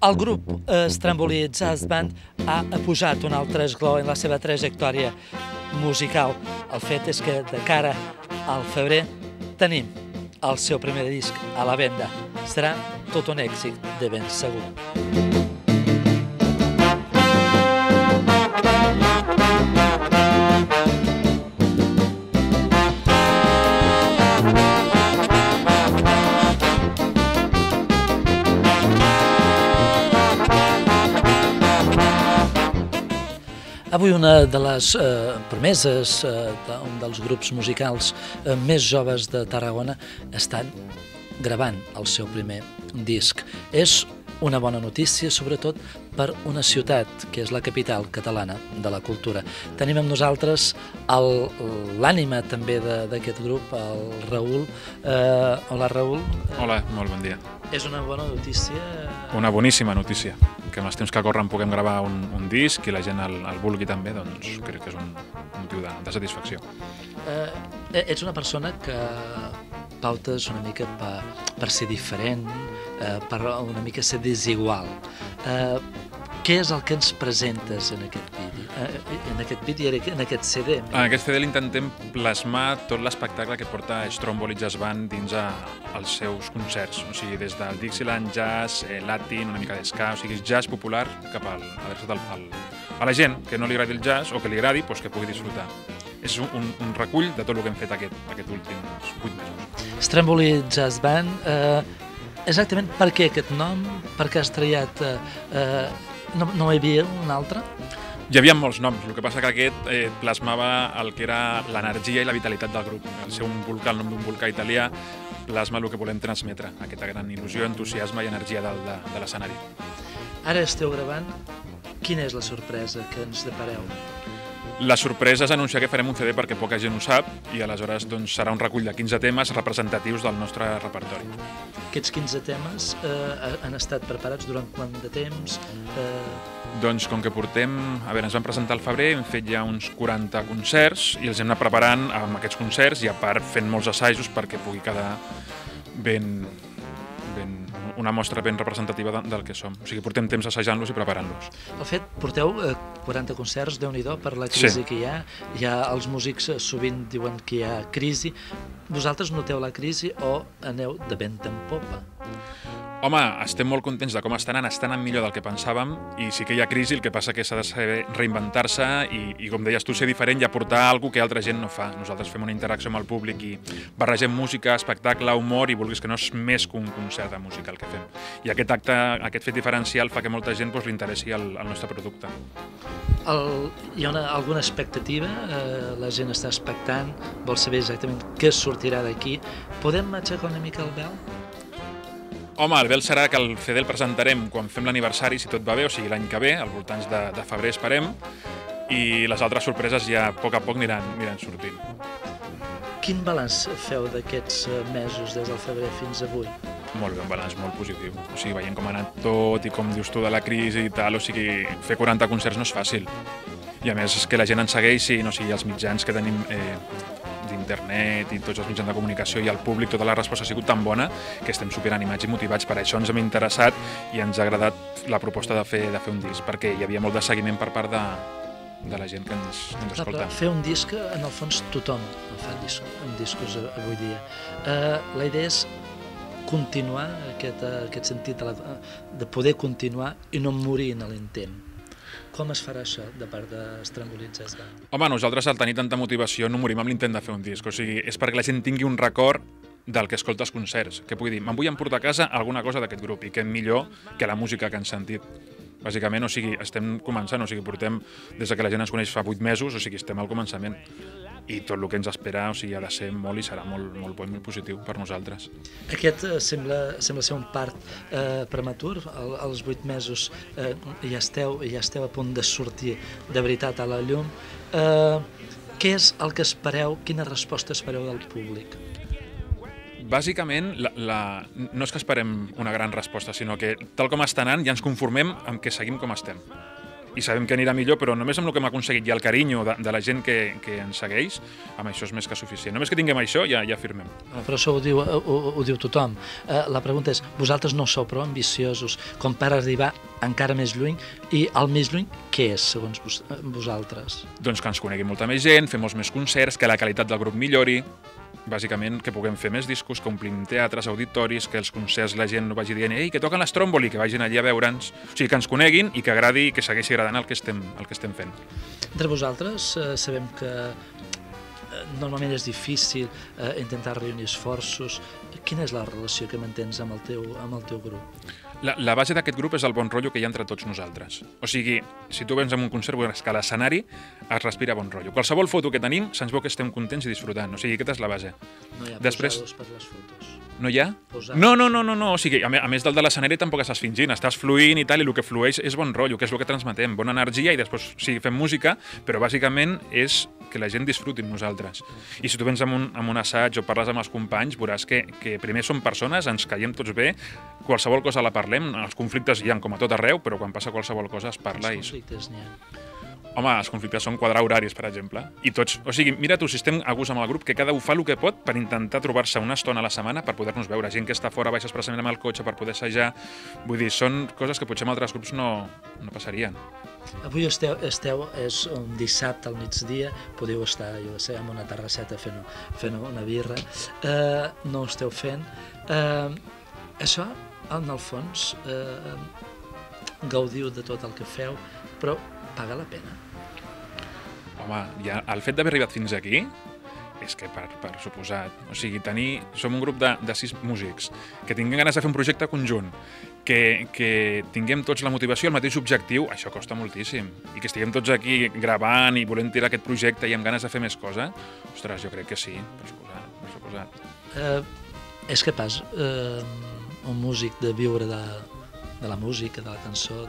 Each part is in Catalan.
El grup Stromboli Jazz Band ha pujat un altre esglaó en la seva trajectòria musical. El fet és que de cara al febrer tenim el seu primer disc a la venda. Serà tot un èxit, de ben segur. Avui una de les promeses d'un dels grups musicals més joves de Tarragona estan gravant el seu primer disc. És una bona notícia, sobretot per una ciutat, que és la capital catalana de la cultura. Tenim amb nosaltres l'ànima també d'aquest grup, el Raül. Hola, Raül. Hola, molt bon dia. És una bona notícia? Una boníssima notícia. Que amb els temps que corren puguem gravar un disc i la gent el vulgui també, doncs crec que és un motiu de satisfacció. Ets una persona que pautes una mica per ser diferent, per una mica ser desigual. Què és el que ens presentes en aquest vídeo, en aquest CD? En aquest CD intentem plasmar tot l'espectacle que porta Stromboli Jazz Band dins als seus concerts. O sigui, des del Dixieland, jazz, latin, una mica d'esca, o sigui, jazz popular cap adreçat a la gent que no li agradi el jazz o que li agradi, doncs que pugui disfrutar. És un recull de tot el que hem fet aquest últims 8 mesos. Stromboli Jazz Band, exactament per què aquest nom? Per què has triat... No hi havia un altre? Hi havia molts noms, el que passa que aquest plasmava el que era l'energia i la vitalitat del grup. El ser un volcà, el nom d'un volcà italià, plasma el que volem transmetre, aquesta gran il·lusió, entusiasme i energia de l'escenari. Ara esteu gravant. Quina és la sorpresa que ens depareu? La sorpresa és anunciar que farem un CD perquè poca gent ho sap i aleshores doncs, serà un recull de 15 temes representatius del nostre repertori. Aquests 15 temes han estat preparats durant quant de temps? Doncs com que portem... A veure, ens vam presentar al febrer, hem fet ja uns 40 concerts i els hem anat preparant amb aquests concerts i a part fent molts assajos perquè pugui quedar una mostra ben representativa del que som. O sigui, portem temps assajant-los i preparant-los. De fet, porteu 40 concerts, Déu-n'hi-do, per la crisi que hi ha. Els músics sovint diuen que hi ha crisi. Vosaltres noteu la crisi o aneu de vent en popa? Home, estem molt contents de com estan anant millor del que pensàvem i sí que hi ha crisi, el que passa que s'ha de saber reinventar-se i com deies tu, ser diferent i aportar alguna cosa que altra gent no fa. Nosaltres fem una interacció amb el públic i barregem música, espectacle, humor i vulguis que no és més que un concert de música el que fem. I aquest fet diferencial fa que molta gent li interessi el nostre producte. Hi ha alguna expectativa? La gent està expectant, vol saber exactament què sortirà d'aquí. Podem aixecar una mica el vel? Home, el vel serà que el CD el presentarem quan fem l'aniversari, si tot va bé, o sigui l'any que ve, al voltants de febrer esperem, i les altres sorpreses ja a poc aniran sortint. Quin balanç feu d'aquests mesos des del febrer fins avui? Molt bé, un balanç molt positiu. O sigui, veient com ha anat tot i com dius tu de la crisi i tal, o sigui, fer 40 concerts no és fàcil. I a més és que la gent ens segueixi, no sigui els mitjans que tenim d'internet i tots els mitjans de comunicació i el públic, tota la resposta ha sigut tan bona que estem superanimats i motivats. Per això ens hem interessat i ens ha agradat la proposta de fer un disc, perquè hi havia molt de seguiment per part de la gent que ens escolta. Fer un disc, en el fons, tothom fa discos avui dia. La idea és continuar, aquest sentit de poder continuar i no morir en l'intent. Com es farà això de part de Stromboli Jazz Band? Home, nosaltres al tenir tanta motivació no morim amb l'intent de fer un disc. O sigui, és perquè la gent tingui un record del que escolta els concerts. Que pugui dir, me'n vull emportar a casa alguna cosa d'aquest grup i que millor que la música que han sentit. Bàsicament, o sigui, estem començant, o sigui, portem des que la gent ens coneix fa 8 mesos, o sigui, estem al començament. I tot el que ens espera, o sigui, ha de ser molt i serà molt bo i molt positiu per nosaltres. Aquest sembla ser un part prematur. Als 8 mesos ja esteu a punt de sortir de veritat a la llum. Què és el que espereu? Quina resposta espereu del públic? Bàsicament, no és que esperem una gran resposta, sinó que tal com està anant ja ens conformem amb que seguim com estem. i sabem que anirà millor, però només amb el que hem aconseguit i el carinyo de la gent que ens segueix, amb això és més que suficient. Només que tinguem això ja firmem. Però això ho diu tothom. La pregunta és, vosaltres no sou prou ambiciosos com per arribar encara més lluny, i el més lluny què és, segons vosaltres? Doncs que ens conegui molta més gent, fer molts més concerts, que la qualitat del grup millori, bàsicament que puguem fer més discos, que omplim teatres, auditoris, que els concerts la gent no vagi dient «Ei, que toquen l'Stromboli», que vagin allà a veure'ns. O sigui, que ens coneguin i que agradi i que segueixi agradant el que estem fent. Entre vosaltres sabem que normalment és difícil intentar reunir esforços. Quina és la relació que mantens amb el teu grup? La base d'aquest grup és el bon rotllo que hi ha entre tots nosaltres. O sigui, si tu vens en un concert, veuràs que a l'escenari es respira bon rotllo. Qualsevol foto que tenim se'ns veu que estem contents i disfrutant. O sigui, aquesta és la base. No hi ha posados per les fotos. No hi ha? No. O sigui, a més del de l'escenari tampoc estàs fingint, estàs fluint i tal, i el que flueix és bon rotllo, que és el que transmetem, bona energia, i després sí, fem música, però bàsicament és que la gent disfruti amb nosaltres. I si tu vens amb un assaig o parles amb els companys, veuràs que primer som persones, ens caiem tots bé, qualsevol cosa la parlem, els conflictes hi ha com a tot arreu, però quan passa qualsevol cosa es parla. Els conflictes n'hi ha. Home, els conflictes són quadrar horaris, per exemple. I tots, o sigui, mira tu, si estem a gust amb el grup, que cada un fa el que pot per intentar trobar-se una estona a la setmana per poder-nos veure. Gent que està fora baix expressament amb el cotxe per poder assajar. Vull dir, són coses que potser amb altres grups no passarien. Avui esteu, és un dissabte al migdia, podeu estar, jo sé, en una terrasseta fent una birra. No ho esteu fent. Això, en el fons, gaudiu de tot el que feu, però paga la pena. Home, ja el fet d'haver arribat fins aquí és que per suposat, o sigui, som un grup de 6 músics, que tinguem ganes de fer un projecte conjunt, que tinguem tots la motivació, el mateix objectiu, això costa moltíssim. I que estiguem tots aquí gravant i volent tirar aquest projecte i amb ganes de fer més coses, ostres, jo crec que sí, per suposat. És capaç un músic de viure de la música, de la cançó,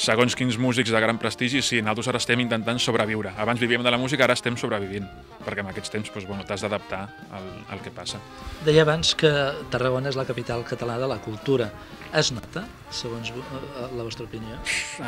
Segons quins músics de gran prestigi, sí, nosaltres ara estem intentant sobreviure. Abans vivíem de la música, ara estem sobrevivint, perquè en aquests temps t'has d'adaptar al que passa. Deia abans que Tarragona és la capital catalana de la cultura. Es nota, segons la vostra opinió?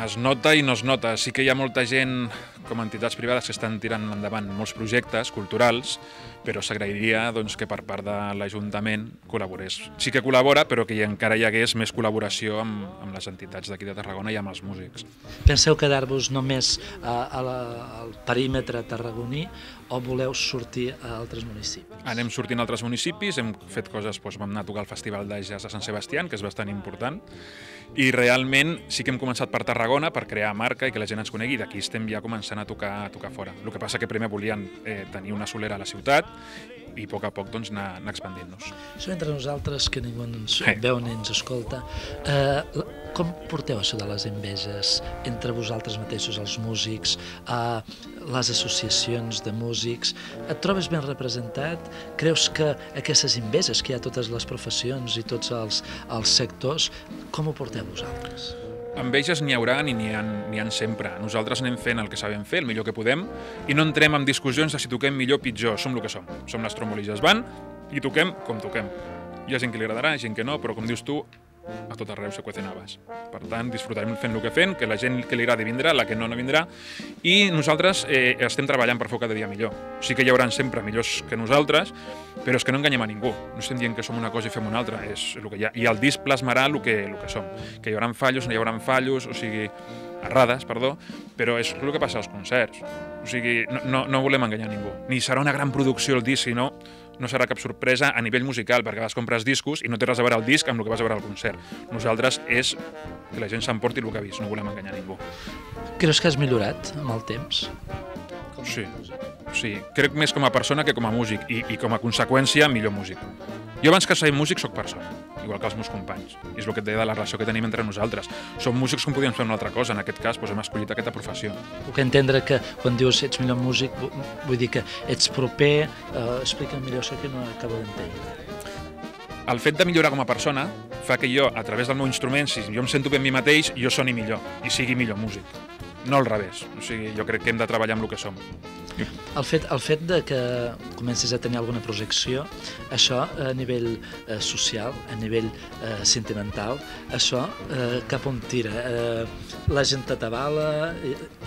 Es nota i no es nota. Sí que hi ha molta gent, com a entitats privades, que estan tirant endavant molts projectes culturals, però s'agrairia que per part de l'Ajuntament col·laborés. Sí que col·labora, però que encara hi hagués més col·laboració amb les entitats d'aquí de Tarragona i amb els músics. Penseu quedar-vos només al perímetre tarragoní o voleu sortir a altres municipis? Anem sortint a altres municipis, hem fet coses, vam anar a tocar al Festival de Jazz de Sant Sebastià, que és bastant important, i realment sí que hem començat per Tarragona per crear marca i que la gent ens conegui, i d'aquí estem ja començant a tocar fora. El que passa que primer volien tenir una solera a la ciutat i a poc anar expandint-nos. Això entre nosaltres, que ningú ens veu ni ens escolta, com porteu això de les enveges entre vosaltres mateixos, els músics, les associacions de músics? Et trobes ben representat? Creus que aquestes enveges que hi ha a totes les professions i tots els sectors, com ho porteu vosaltres? Enveges n'hi haurà i n'hi ha sempre. Nosaltres anem fent el que sabem fer, el millor que podem, i no entrem en discussions de si toquem millor o pitjor. Som el que som. Som l'Stromboli Jazz Band i toquem com toquem. Hi ha gent que li agradarà, gent que no, però com dius tu, a tot arreu se cuecen habas. Per tant, disfrutarem fent el que fem, que la gent que li agradi vindrà, la que no vindrà, i nosaltres estem treballant per fer cada dia millor. Sí que hi haurà sempre millors que nosaltres, però és que no enganyem a ningú. No estem dient que som una cosa i fem una altra, és el que hi ha. I el disc plasmarà el que som. Que hi haurà fallos, no hi haurà fallos, o sigui, errades, perdó, però és el que passa als concerts. O sigui, no volem enganyar ningú. Ni serà una gran producció el disc, sinó no serà cap sorpresa a nivell musical, perquè vas compres discos i no té res a veure el disc amb el que vas a veure al concert. Nosaltres és que la gent s'emporti el que ha vist, no volem enganyar ningú. Creus que has millorat amb el temps? Sí. Crec més com a persona que com a músic, i com a conseqüència millor músic. Jo abans que ser músic soc persona, igual que els meus companys. I és el que et deia de la relació que tenim entre nosaltres. Som músics com podíem fer una altra cosa, en aquest cas hem escollit aquesta professió. Puc entendre que quan dius ets millor músic, vull dir que ets proper, explica'm millor això que no acabo d'entendre. El fet de millorar com a persona fa que jo, a través del meu instrument, si jo em sento bé amb mi mateix, jo soni millor i sigui millor músic. No al revés. O sigui, jo crec que hem de treballar amb el que som. El fet de que comencis a tenir alguna projecció, això a nivell social, a nivell sentimental, això cap on tira? La gent t'atabala,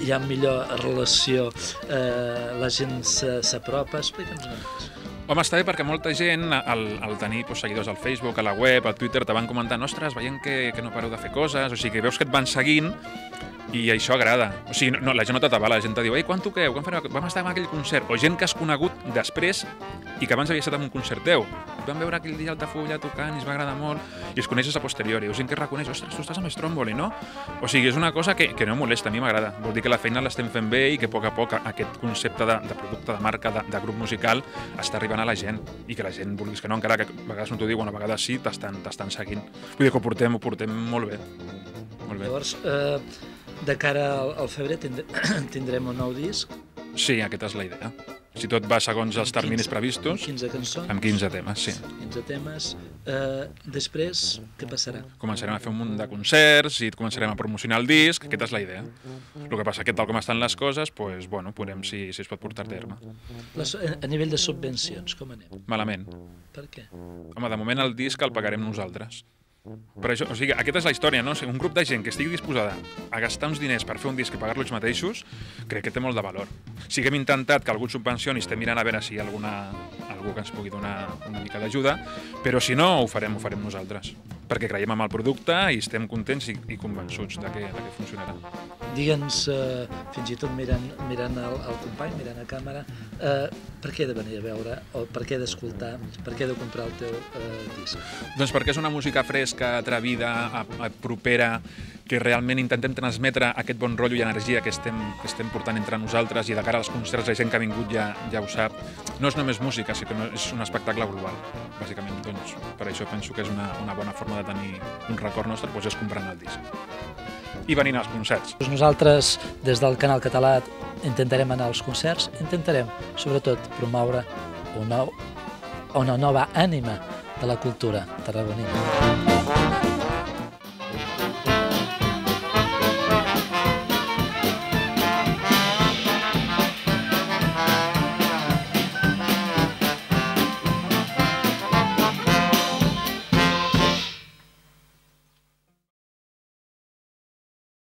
hi ha millor relació, la gent s'apropa, explica'ns una mica. Home, està bé perquè molta gent, al tenir seguidors al Facebook, a la web, al Twitter, te van comentant, ostres, veiem que no pareu de fer coses, o sigui, que veus que et van seguint i això agrada. O sigui, la gent no t'atabala, la gent te diu, ei, quan toqueu? Vam estar en aquell concert. O gent que has conegut després i que abans havia estat en un concert teu. Vam veure aquell dia a Altafulla tocant i es va agradar molt i es coneixes a posteriori. O gent que reconeix, ostres, tu estàs amb Stromboli, no? O sigui, és una cosa que no molesta, a mi m'agrada. Vol dir que la feina l'estem fent bé i que a poc a poc aquest concepte de producte, de marca, de grup musical està arribant a la gent i que la gent, vulguis que no, encara que a vegades no t'ho diuen, a vegades sí, t'estan seguint. Vull dir que ho portem molt bé. Molt bé. Llavors, de cara al febrer tindrem un nou disc. Sí, aquesta és la idea. Si tot va segons els terminis previstos... Amb 15 cançons. Amb 15 temes, sí. 15 temes. Després, què passarà? Començarem a fer un munt de concerts i començarem a promocionar el disc, aquesta és la idea. El que passa que tal com estan les coses, doncs, bueno, veurem si es pot portar a terme. A nivell de subvencions, com anem? Malament. Per què? Home, de moment el disc el pagarem nosaltres. Per això, o sigui, aquesta és la història, no? O sigui, un grup de gent que estigui disposada a gastar uns diners per fer un disc i pagar-lo ells mateixos, crec que té molt de valor. Sí que hem intentat que algú subvencioni, estem mirant a veure si hi ha algú que ens pugui donar una mica d'ajuda, però si no, ho farem nosaltres, perquè creiem en el producte i estem contents i convençuts de que funcionarà. Digue'ns, fins i tot mirant el company, mirant a càmera, per què he de venir a veure, o per què he d'escoltar, per què he de comprar el teu disc? Doncs perquè és una música fresca, atrevida, propera, que realment intentem transmetre aquest bon rotllo i energia que estem portant entre nosaltres i de cara als concerts la gent que ha vingut ja ho sap. No és només música, sinó que és un espectacle global, bàsicament. Doncs per això penso que és una bona forma de tenir un record nostre, doncs és comprant el disc. I venint als concerts. Nosaltres, des del Canal Català, intentarem anar als concerts, intentarem, sobretot, promoure una nova ànima de la cultura tarragonina.